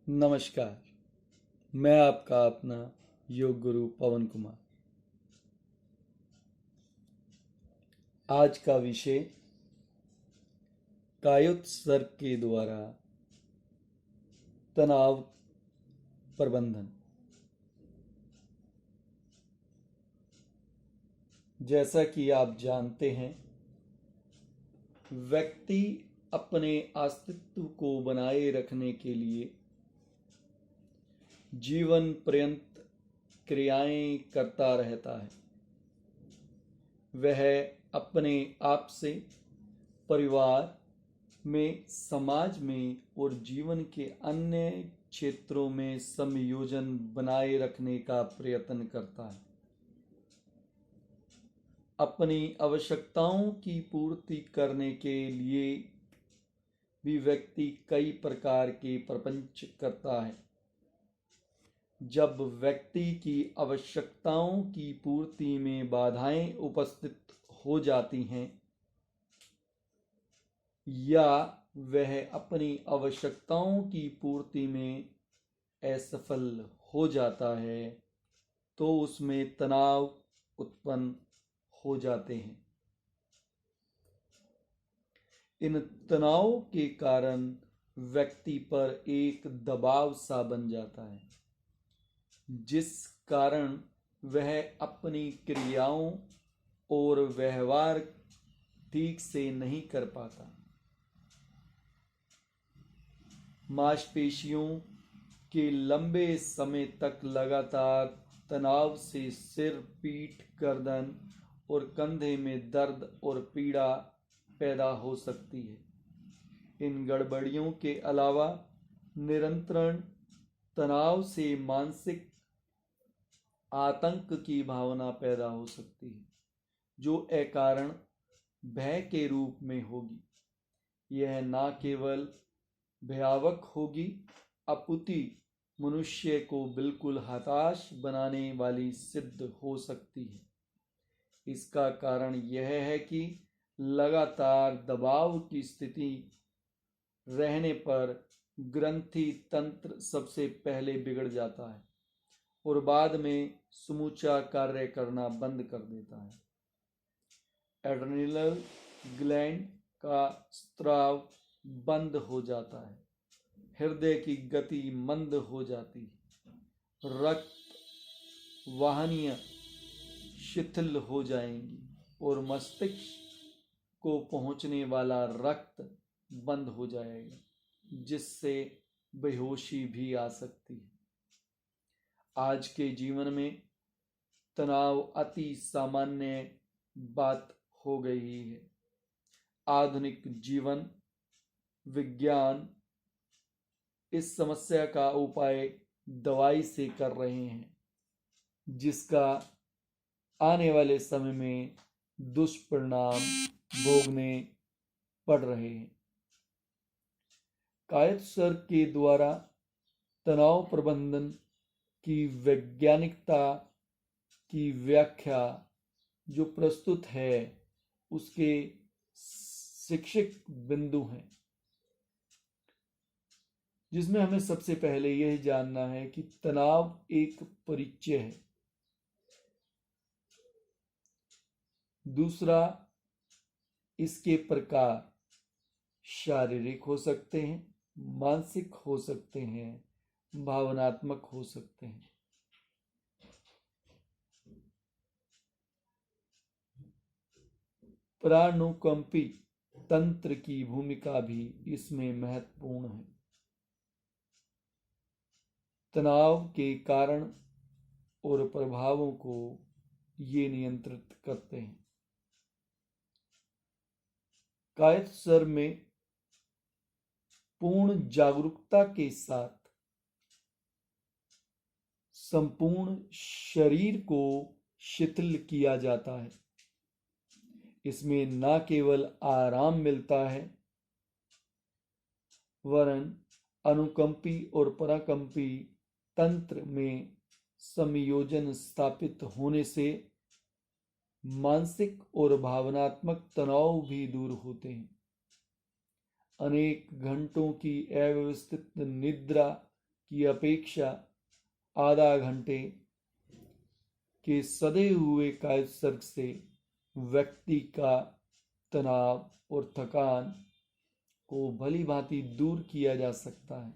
नमस्कार। मैं आपका अपना योग गुरु पवन कुमार। आज का विषय कायोत्सर्ग के द्वारा तनाव प्रबंधन। जैसा कि आप जानते हैं, व्यक्ति अपने अस्तित्व को बनाए रखने के लिए जीवन पर्यंत क्रियाएं करता रहता है। वह अपने आप से, परिवार में, समाज में और जीवन के अन्य क्षेत्रों में संयोजन बनाए रखने का प्रयत्न करता है। अपनी आवश्यकताओं की पूर्ति करने के लिए भी व्यक्ति कई प्रकार के प्रपंच करता है। जब व्यक्ति की आवश्यकताओं की पूर्ति में बाधाएं उपस्थित हो जाती हैं या वह अपनी आवश्यकताओं की पूर्ति में असफल हो जाता है तो उसमें तनाव उत्पन्न हो जाते हैं। इन तनाव के कारण व्यक्ति पर एक दबाव सा बन जाता है, जिस कारण वह अपनी क्रियाओं और व्यवहार ठीक से नहीं कर पाता। मांसपेशियों के लंबे समय तक लगातार तनाव से सिर, पीठ, गर्दन और कंधे में दर्द और पीड़ा पैदा हो सकती है। इन गड़बड़ियों के अलावा निरंतर तनाव से मानसिक आतंक की भावना पैदा हो सकती है, जो अकारण भय के रूप में होगी। यह न केवल भयावह होगी, अपितु मनुष्य को बिल्कुल हताश बनाने वाली सिद्ध हो सकती है। इसका कारण यह है कि लगातार दबाव की स्थिति रहने पर ग्रंथि तंत्र सबसे पहले बिगड़ जाता है और बाद में समूचा कार्य करना बंद कर देता है। एड्रेनल ग्लैंड का स्राव बंद हो जाता है, हृदय की गति मंद हो जाती है, रक्त वाहिनियां शिथिल हो जाएंगी और मस्तिष्क को पहुंचने वाला रक्त बंद हो जाएगा, जिससे बेहोशी भी आ सकती है। आज के जीवन में तनाव अति सामान्य बात हो गई है। आधुनिक जीवन विज्ञान इस समस्या का उपाय दवाई से कर रहे हैं, जिसका आने वाले समय में दुष्परिणाम भोगने पड़ रहे हैं। कायोत्सर्ग के द्वारा तनाव प्रबंधन की वैज्ञानिकता की व्याख्या जो प्रस्तुत है, उसके शिक्षक बिंदु हैं, जिसमें हमें सबसे पहले यह जानना है कि तनाव एक परिचय है। दूसरा, इसके प्रकार शारीरिक हो सकते हैं, मानसिक हो सकते हैं, भावनात्मक हो सकते हैं। प्राणुकंपी तंत्र की भूमिका भी इसमें महत्वपूर्ण है। तनाव के कारण और प्रभावों को ये नियंत्रित करते हैं। कायोत्सर्ग में पूर्ण जागरूकता के साथ संपूर्ण शरीर को शिथिल किया जाता है। इसमें न केवल आराम मिलता है, वरन अनुकंपी और पराकंपी तंत्र में संयोजन स्थापित होने से मानसिक और भावनात्मक तनाव भी दूर होते हैं। अनेक घंटों की अव्यवस्थित निद्रा की अपेक्षा आधा घंटे के सधे हुए कायोत्सर्ग से व्यक्ति का तनाव और थकान को भली भांति दूर किया जा सकता है।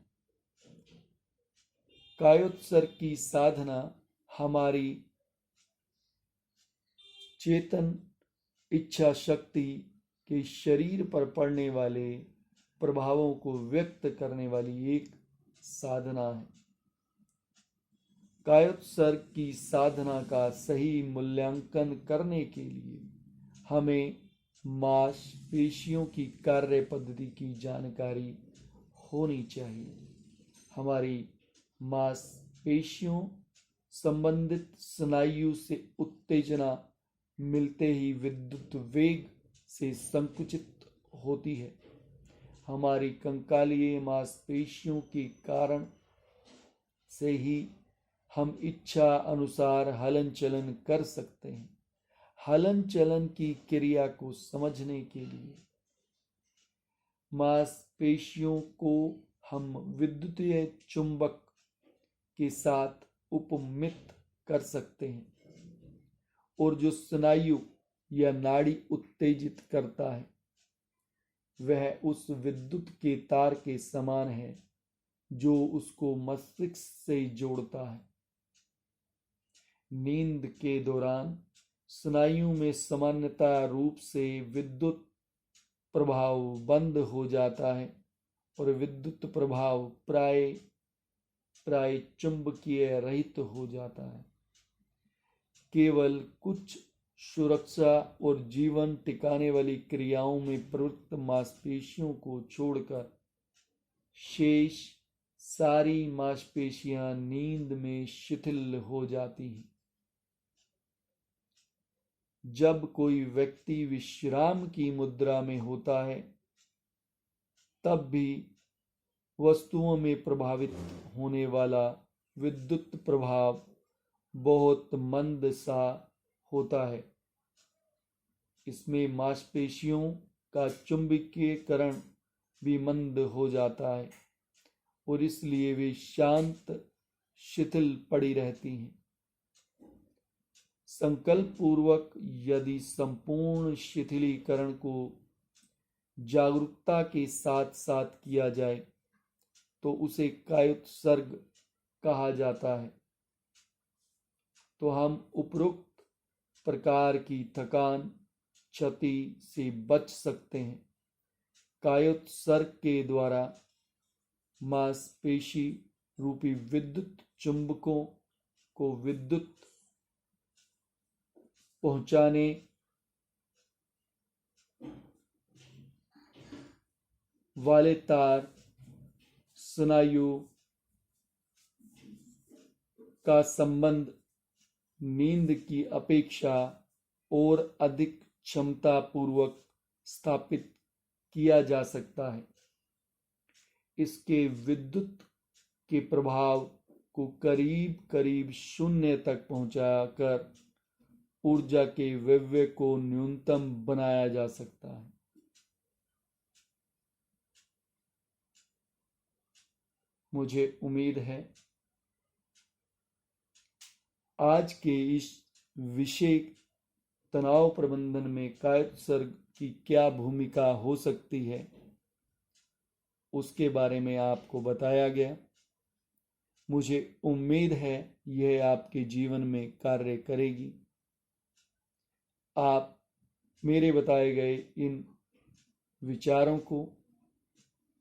कायोत्सर्ग की साधना हमारी चेतन इच्छा शक्ति के शरीर पर पड़ने वाले प्रभावों को व्यक्त करने वाली एक साधना है। कायोत्सर्ग की साधना का सही मूल्यांकन करने के लिए हमें मांसपेशियों की कार्य पद्धति की जानकारी होनी चाहिए। हमारी मांसपेशियों संबंधित स्नायु से उत्तेजना मिलते ही विद्युत वेग से संकुचित होती है। हमारी कंकालीय मांसपेशियों के कारण से ही हम इच्छा अनुसार हलन चलन कर सकते हैं। हलन चलन की क्रिया को समझने के लिए मांसपेशियों को हम विद्युतीय चुंबक के साथ उपमित कर सकते हैं और जो स्नायु या नाड़ी उत्तेजित करता है वह उस विद्युत के तार के समान है जो उसको मस्तिष्क से जोड़ता है। नींद के दौरान स्नायु में सामान्यतः रूप से विद्युत प्रभाव बंद हो जाता है और विद्युत प्रभाव प्राय चुंबकीय रहित हो जाता है। केवल कुछ सुरक्षा और जीवन टिकाने वाली क्रियाओं में प्रवृत्त मांसपेशियों को छोड़कर शेष सारी मांसपेशियां नींद में शिथिल हो जाती हैं। जब कोई व्यक्ति विश्राम की मुद्रा में होता है तब भी वस्तुओं में प्रभावित होने वाला विद्युत प्रभाव बहुत मंद सा होता है। इसमें मांसपेशियों का चुंबकीयकरण भी मंद हो जाता है और इसलिए वे शांत शिथिल पड़ी रहती हैं। संकल्प पूर्वक यदि संपूर्ण शिथिलीकरण को जागरूकता के साथ साथ किया जाए तो उसे कायोत्सर्ग कहा जाता है। तो हम उपरोक्त प्रकार की थकान क्षति से बच सकते हैं। कायोत्सर्ग के द्वारा मांसपेशी रूपी विद्युत चुंबकों को विद्युत पहुंचाने वाले तार स्नायु का संबंध नींद की अपेक्षा और अधिक क्षमता पूर्वक स्थापित किया जा सकता है। इसके विद्युत के प्रभाव को करीब करीब शून्य तक पहुंचाकर ऊर्जा के व्यव्यय को न्यूनतम बनाया जा सकता है। मुझे उम्मीद है आज के इस विषय तनाव प्रबंधन में कायोत्सर्ग की क्या भूमिका हो सकती है उसके बारे में आपको बताया गया। मुझे उम्मीद है यह आपके जीवन में कार्य करेगी। आप मेरे बताए गए इन विचारों को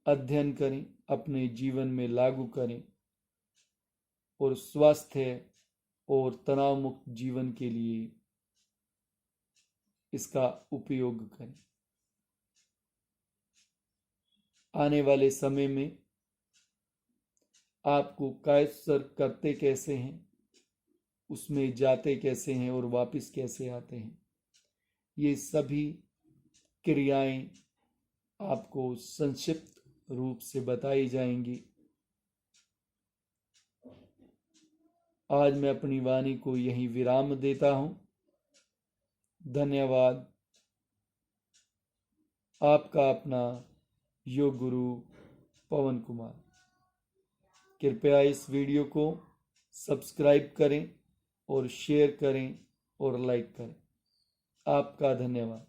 अध्ययन करें, अपने जीवन में लागू करें और स्वस्थ और तनाव मुक्त जीवन के लिए इसका उपयोग करें। आने वाले समय में आपको कायोत्सर्ग करते कैसे हैं, उसमें जाते कैसे हैं और वापस कैसे आते हैं, ये सभी क्रियाएं आपको संक्षिप्त रूप से बताई जाएंगी। आज मैं अपनी वाणी को यहीं विराम देता हूं। धन्यवाद। आपका अपना योग गुरु पवन कुमार। कृपया इस वीडियो को सब्सक्राइब करें और शेयर करें और लाइक करें। आपका धन्यवाद।